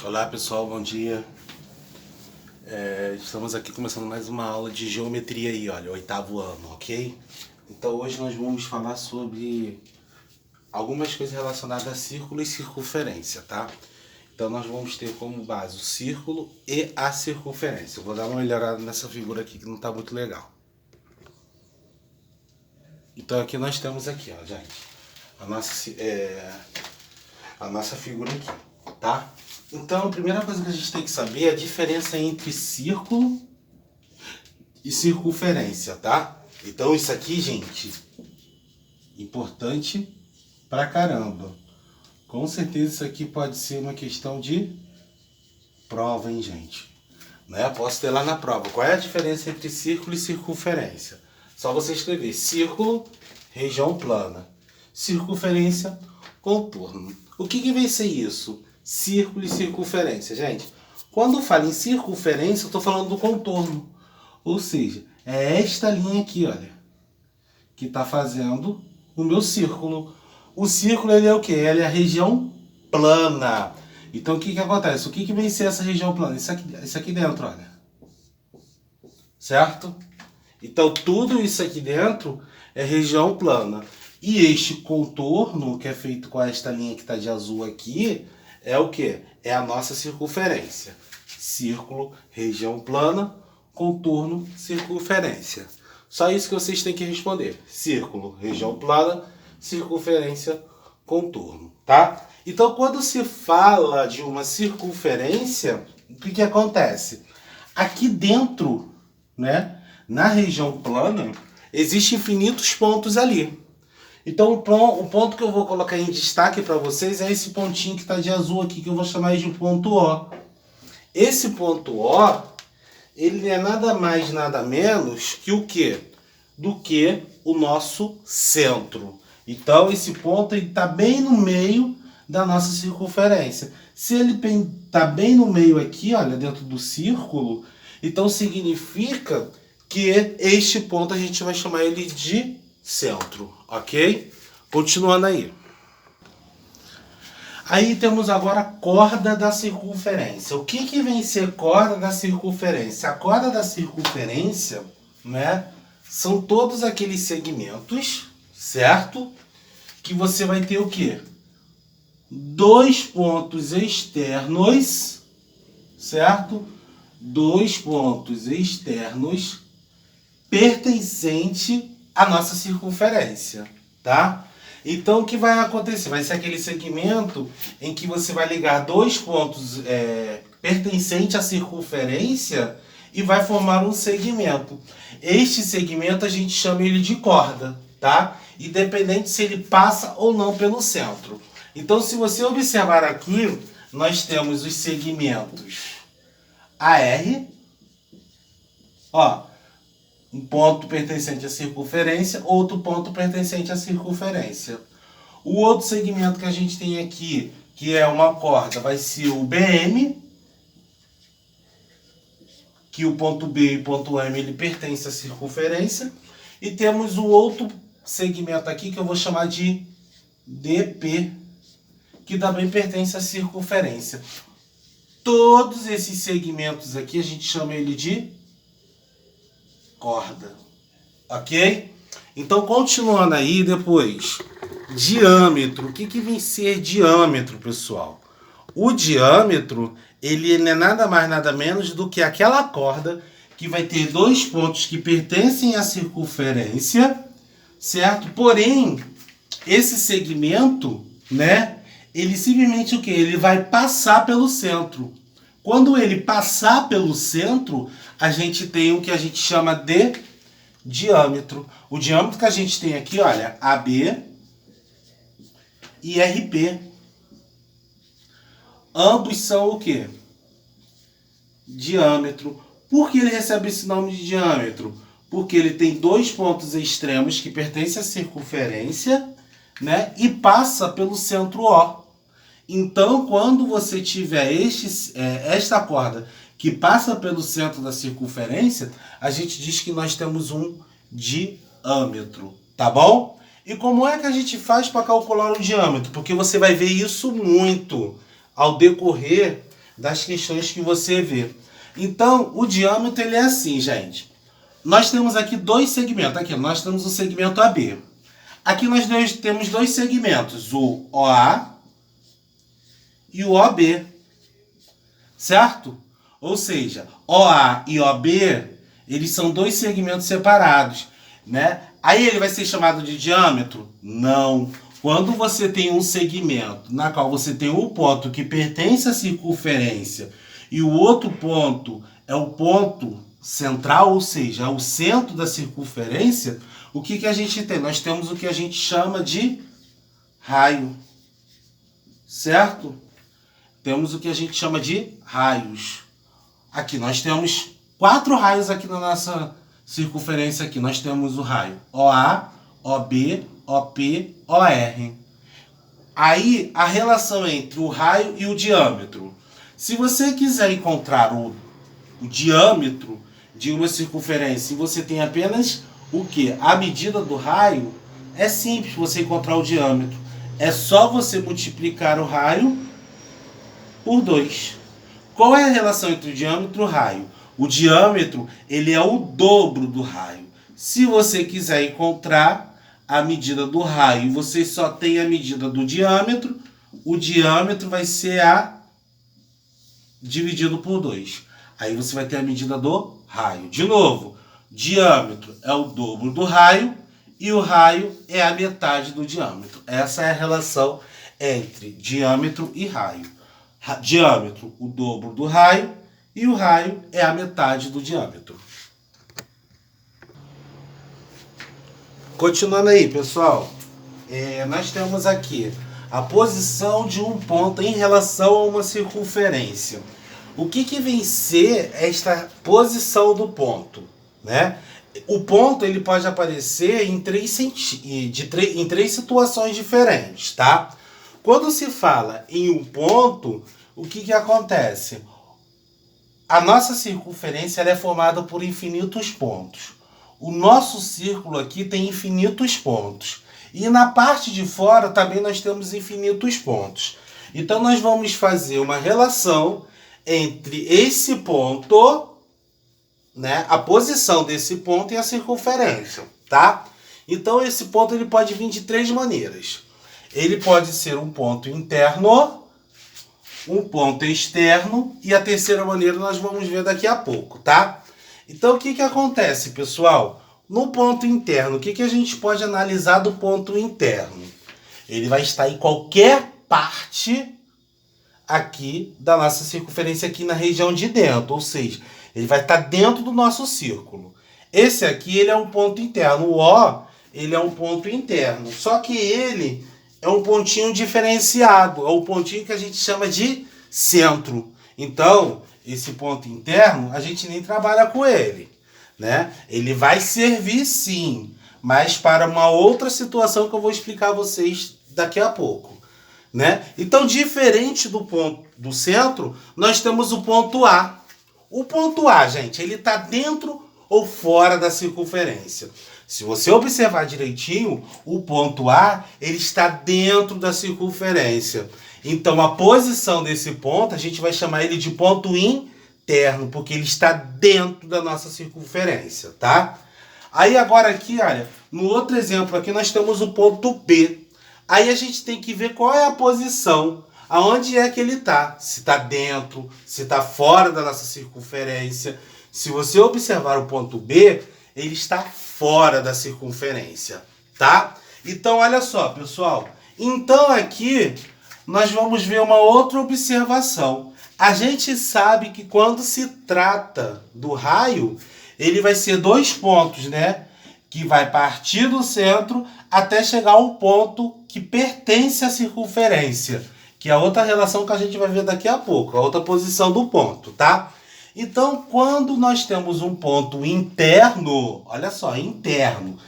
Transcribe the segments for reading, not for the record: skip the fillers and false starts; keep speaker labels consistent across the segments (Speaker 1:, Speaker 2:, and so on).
Speaker 1: Olá pessoal, bom dia. Estamos aqui começando mais uma aula de geometria aí, olha, 8º ano, ok? Então hoje nós vamos falar sobre algumas coisas relacionadas a círculo e circunferência, tá? Então nós vamos ter como base o círculo e a circunferência. Eu vou dar uma melhorada nessa figura aqui que não está muito legal. Então aqui nós temos aqui, ó, gente, a nossa figura aqui, tá? Então, a primeira coisa que a gente tem que saber é a diferença entre círculo e circunferência, tá? Então, isso aqui, gente, importante pra caramba. Com certeza isso aqui pode ser uma questão de prova, hein, gente? Né? Posso ter lá na prova. Qual é a diferença entre círculo e circunferência? Só você escrever círculo, região plana. Circunferência, contorno. O que vem ser isso? Círculo e circunferência, gente. Quando eu falo em circunferência, eu estou falando do contorno. Ou seja, é esta linha aqui, olha, que está fazendo o meu círculo. O círculo, ele é o quê? Ele é a região plana. Então, o que acontece? O que vem ser essa região plana? Isso aqui dentro, olha. Certo? Então, tudo isso aqui dentro é região plana. E este contorno, que é feito com esta linha que está de azul aqui, é o que? É a nossa circunferência. Círculo, região plana, contorno, circunferência. Só isso que vocês têm que responder. Círculo, região plana, circunferência, contorno, tá? Então, quando se fala de uma circunferência, o que acontece? Aqui dentro, né, na região plana, existem infinitos pontos ali. Então, o ponto que eu vou colocar em destaque para vocês é esse pontinho que está de azul aqui, que eu vou chamar de ponto O. Esse ponto O, ele é nada mais, nada menos que o quê? Do que o nosso centro. Então, esse ponto está bem no meio da nossa circunferência. Se ele está bem no meio aqui, olha, dentro do círculo, então significa que este ponto a gente vai chamar ele de centro, ok? Continuando aí. Aí temos agora a corda da circunferência. O que vem ser corda da circunferência? A corda da circunferência, né, são todos aqueles segmentos, certo? Que você vai ter o quê? Dois pontos externos, certo? Dois pontos externos pertencentes à nossa circunferência, tá? Então, o que vai acontecer? Vai ser aquele segmento em que você vai ligar dois pontos pertencentes à circunferência e vai formar um segmento. Este segmento a gente chama ele de corda, tá? Independente se ele passa ou não pelo centro. Então, se você observar aqui, nós temos os segmentos AR, ó, um ponto pertencente à circunferência, outro ponto pertencente à circunferência. O outro segmento que a gente tem aqui, que é uma corda, vai ser o BM, que o ponto B e o ponto M ele pertence à circunferência. E temos o outro segmento aqui que eu vou chamar de DP, que também pertence à circunferência. Todos esses segmentos aqui a gente chama ele de corda, ok? Então, continuando aí, depois, diâmetro. O que vem ser diâmetro, pessoal? O diâmetro, ele não é nada mais, nada menos do que aquela corda que vai ter dois pontos que pertencem à circunferência, certo? Porém, esse segmento, né, ele simplesmente o quê? Ele vai passar pelo centro. Quando ele passar pelo centro, a gente tem o que a gente chama de diâmetro. O diâmetro que a gente tem aqui, olha, AB e RP. Ambos são o quê? Diâmetro. Por que ele recebe esse nome de diâmetro? Porque ele tem dois pontos extremos que pertencem à circunferência, né, e passa pelo centro O. Então, quando você tiver esta corda que passa pelo centro da circunferência, a gente diz que nós temos um diâmetro, tá bom? E como é que a gente faz para calcular o diâmetro? Porque você vai ver isso muito ao decorrer das questões que você vê. Então, o diâmetro ele é assim, gente. Nós temos aqui dois segmentos. Aqui nós temos o segmento AB. Aqui nós temos dois segmentos, o OA e o OB. Certo? Ou seja, OA e OB, eles são dois segmentos separados, né? Aí ele vai ser chamado de diâmetro? Não. Quando você tem um segmento na qual você tem um ponto que pertence à circunferência e o outro ponto é o ponto central, ou seja, é o centro da circunferência, o que a gente tem? Nós temos o que a gente chama de raio, certo? Temos o que a gente chama de raios. Aqui nós temos 4 raios aqui na nossa circunferência. Aqui nós temos o raio OA, OB, OP, OR. Aí a relação entre o raio e o diâmetro. Se você quiser encontrar o diâmetro de uma circunferência e você tem apenas o que? A medida do raio, é simples você encontrar o diâmetro. É só você multiplicar o raio por 2. Qual é a relação entre o diâmetro e o raio? O diâmetro, ele é o dobro do raio. Se você quiser encontrar a medida do raio e você só tem a medida do diâmetro, o diâmetro vai ser dividido por 2. Aí você vai ter a medida do raio. De novo, diâmetro é o dobro do raio e o raio é a metade do diâmetro. Essa é a relação entre diâmetro e raio. Diâmetro, o dobro do raio, e o raio é a metade do diâmetro. Continuando aí, pessoal, nós temos aqui a posição de um ponto em relação a uma circunferência. O que vem ser esta posição do ponto, né? O ponto ele pode aparecer em três situações diferentes, tá? Quando se fala em um ponto, o que acontece? A nossa circunferência ela é formada por infinitos pontos. O nosso círculo aqui tem infinitos pontos. E na parte de fora também nós temos infinitos pontos. Então nós vamos fazer uma relação entre esse ponto, né, a posição desse ponto e a circunferência, tá? Então esse ponto ele pode vir de 3 maneiras. Ele pode ser um ponto interno, um ponto externo e a terceira maneira nós vamos ver daqui a pouco, tá? Então o que acontece, pessoal? No ponto interno, o que a gente pode analisar do ponto interno? Ele vai estar em qualquer parte aqui da nossa circunferência, aqui na região de dentro, ou seja, ele vai estar dentro do nosso círculo. Esse aqui ele é um ponto interno, o O ele é um ponto interno, só que ele é um pontinho diferenciado, é o pontinho que a gente chama de centro. Então, esse ponto interno, a gente nem trabalha com ele, né? Ele vai servir sim, mas para uma outra situação que eu vou explicar a vocês daqui a pouco, né? Então, diferente do ponto do centro, nós temos o ponto A. O ponto A, gente, ele está dentro ou fora da circunferência? Se você observar direitinho, o ponto A ele está dentro da circunferência. Então, a posição desse ponto, a gente vai chamar ele de ponto interno, porque ele está dentro da nossa circunferência, tá? Aí, agora aqui, olha, no outro exemplo aqui, nós temos o ponto B. Aí a gente tem que ver qual é a posição, aonde é que ele está. Se está dentro, se está fora da nossa circunferência. Se você observar o ponto B, ele está fora da circunferência, tá? Então, olha só, pessoal. Então, aqui, nós vamos ver uma outra observação. A gente sabe que quando se trata do raio, ele vai ser 2 pontos, né? Que vai partir do centro até chegar ao ponto que pertence à circunferência, que é a outra relação que a gente vai ver daqui a pouco, a outra posição do ponto, tá? Então, quando nós temos um ponto interno, olha só, interno,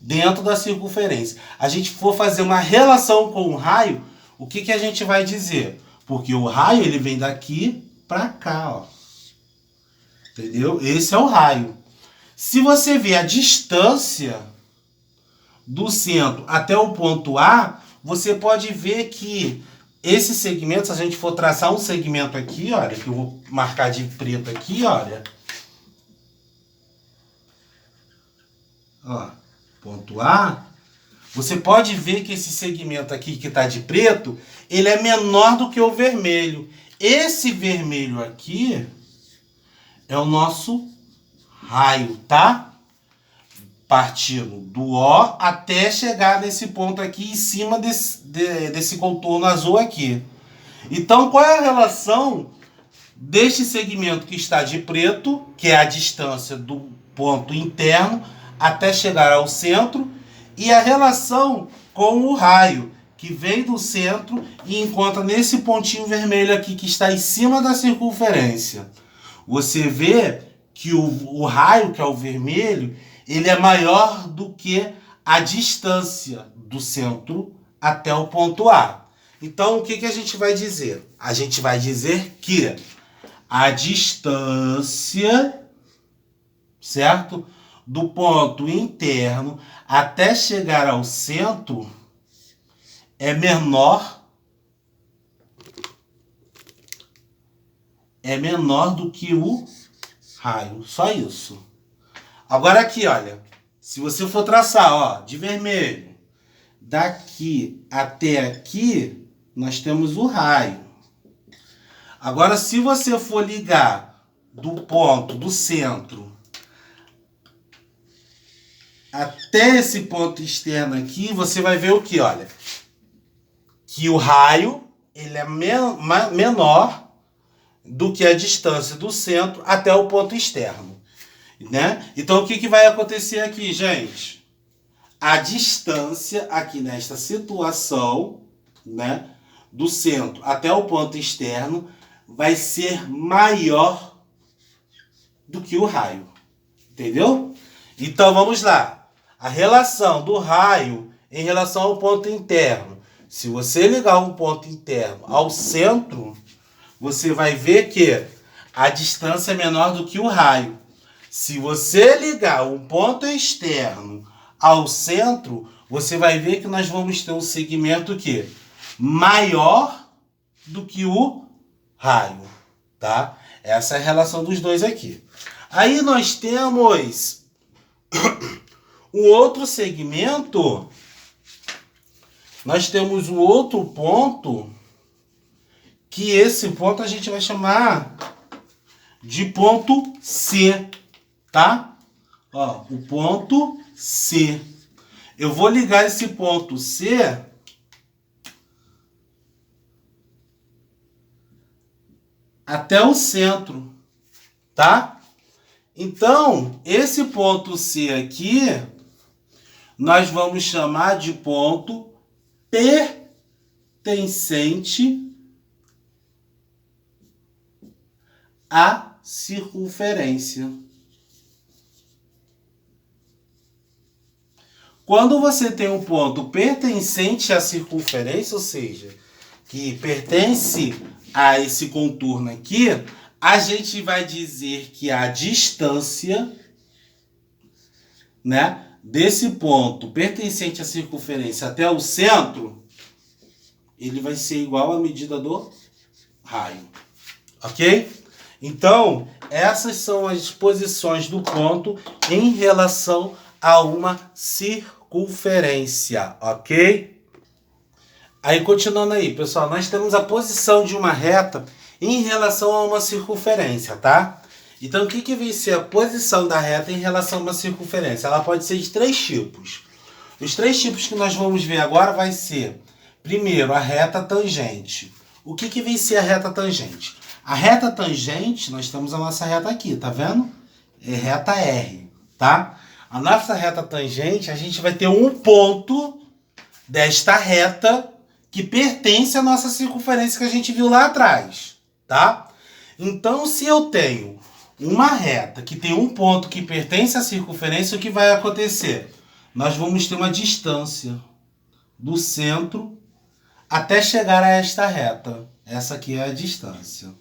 Speaker 1: dentro da circunferência, a gente for fazer uma relação com o raio, o que a gente vai dizer? Porque o raio ele vem daqui para cá, ó. Entendeu? Esse é o raio. Se você ver a distância do centro até o ponto A, você pode ver que esse segmento, se a gente for traçar um segmento aqui, olha, que eu vou marcar de preto aqui, olha. Ó, ponto A. Você pode ver que esse segmento aqui que está de preto, ele é menor do que o vermelho. Esse vermelho aqui é o nosso raio, tá? Partindo do O até chegar nesse ponto aqui em cima desse contorno azul aqui. Então, qual é a relação deste segmento que está de preto, que é a distância do ponto interno até chegar ao centro, e a relação com o raio, que vem do centro e encontra nesse pontinho vermelho aqui que está em cima da circunferência. Você vê que o raio, que é o vermelho, ele é maior do que a distância do centro até o ponto A. Então, o que a gente vai dizer? A gente vai dizer que a distância, certo? Do ponto interno até chegar ao centro é menor do que o raio. Só isso. Agora aqui, olha. Se você for traçar, ó, de vermelho, daqui até aqui, nós temos o raio. Agora, se você for ligar do ponto do centro até esse ponto externo aqui, você vai ver o que, olha? Que o raio, ele é menor do que a distância do centro até o ponto externo, né? Então, o que vai acontecer aqui, gente? A distância aqui nesta situação, né, do centro até o ponto externo, vai ser maior do que o raio. Entendeu? Então, vamos lá. A relação do raio em relação ao ponto interno. Se você ligar um ponto interno ao centro, você vai ver que a distância é menor do que o raio. Se você ligar um ponto externo ao centro, você vai ver que nós vamos ter um segmento que maior do que o raio, tá? Essa é a relação dos dois aqui. Aí nós temos um outro segmento, nós temos um outro ponto, que esse ponto a gente vai chamar de ponto C, tá? Ó, o ponto C. Eu vou ligar esse ponto C até o centro, tá? Então, esse ponto C aqui, nós vamos chamar de ponto pertencente à circunferência. Quando você tem um ponto pertencente à circunferência, ou seja, que pertence a esse contorno aqui, a gente vai dizer que a distância, né, desse ponto pertencente à circunferência até o centro, ele vai ser igual à medida do raio. Ok? Então, essas são as posições do ponto em relação a uma circunferência. Ok? Aí, continuando aí, pessoal, nós temos a posição de uma reta em relação a uma circunferência, tá? Então, o que vai ser a posição da reta em relação a uma circunferência? Ela pode ser de três tipos. Os três tipos que nós vamos ver agora vai ser, primeiro, a reta tangente. O que vai ser a reta tangente? A reta tangente, nós temos a nossa reta aqui, tá vendo? É reta R, tá? A nossa reta tangente, a gente vai ter um ponto desta reta que pertence à nossa circunferência que a gente viu lá atrás, tá? Então, se eu tenho uma reta que tem um ponto que pertence à circunferência, o que vai acontecer? Nós vamos ter uma distância do centro até chegar a esta reta. Essa aqui é a distância.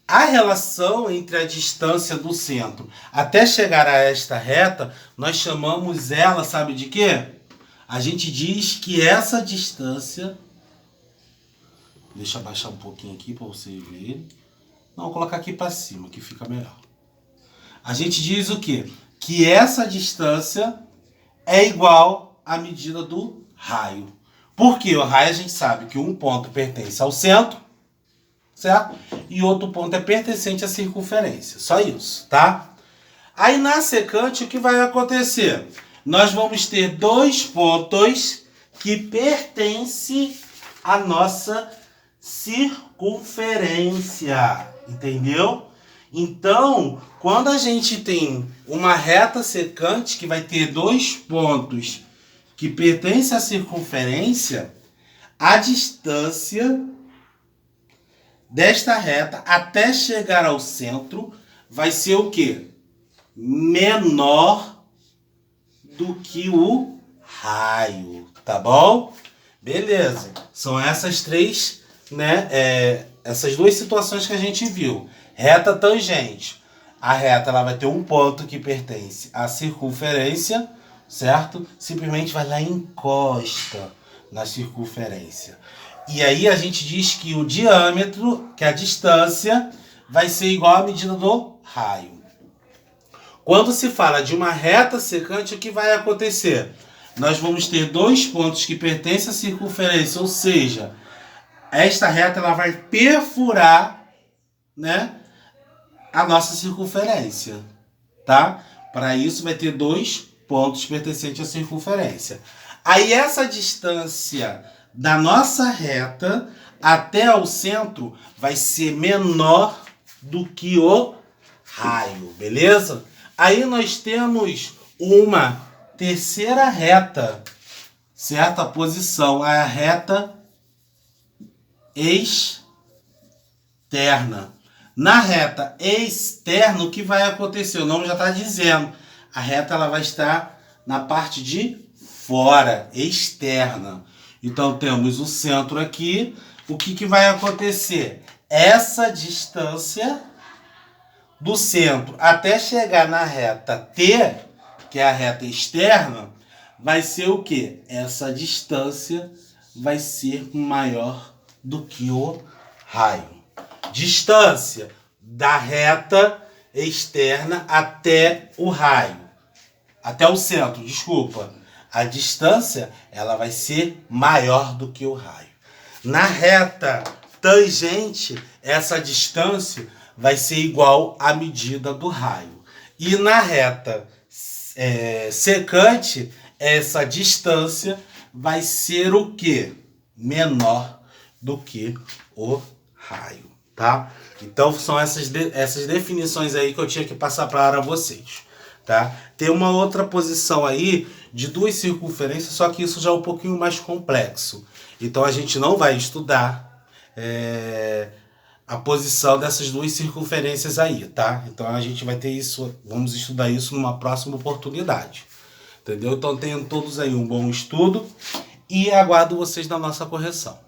Speaker 1: A relação entre a distância do centro até chegar a esta reta, nós chamamos ela, sabe de quê? A gente diz que essa distância Deixa eu abaixar um pouquinho aqui para você ver. Não, vou colocar aqui para cima, que fica melhor. A gente diz o quê? Que essa distância é igual à medida do raio. Porque o raio a gente sabe que um ponto pertence ao centro, certo? E outro ponto é pertencente à circunferência. Só isso, tá? Aí na secante o que vai acontecer? Nós vamos ter dois pontos que pertencem à nossa circunferência, entendeu? Então, quando a gente tem uma reta secante que vai ter dois pontos que pertencem à circunferência, a distância desta reta até chegar ao centro vai ser o quê? Menor do que o raio, tá bom? Beleza. São essas três, né? Essas duas situações que a gente viu. Reta tangente. A reta ela vai ter um ponto que pertence à circunferência, certo? Simplesmente vai lá e encosta na circunferência. E aí a gente diz que o diâmetro, que a distância, vai ser igual à medida do raio. Quando se fala de uma reta secante, o que vai acontecer? Nós vamos ter dois pontos que pertencem à circunferência, ou seja, esta reta ela vai perfurar, né, a nossa circunferência, tá? Para isso vai ter dois pontos pertencentes à circunferência. Aí essa distância da nossa reta até o centro vai ser menor do que o raio, beleza? Aí nós temos uma terceira reta, certa posição, a reta externa. Na reta externa, o que vai acontecer? O nome já está dizendo. A reta ela vai estar na parte de fora, externa. Então temos o centro aqui. O que vai acontecer? Essa distância do centro até chegar na reta T, que é a reta externa, vai ser o quê? Essa distância vai ser maior do que o raio. Distância da reta externa até o raio. Até o centro, desculpa. A distância ela vai ser maior do que o raio. Na reta tangente, essa distância vai ser igual à medida do raio. E na reta secante, essa distância vai ser o quê? Menor do que o raio, tá? Então são essas definições aí que eu tinha que passar para vocês, tá? Tem uma outra posição aí de duas circunferências, só que isso já é um pouquinho mais complexo. Então a gente não vai estudar a posição dessas duas circunferências aí, tá? Então a gente vai ter isso, vamos estudar isso numa próxima oportunidade, entendeu? Então tenham todos aí um bom estudo e aguardo vocês na nossa correção.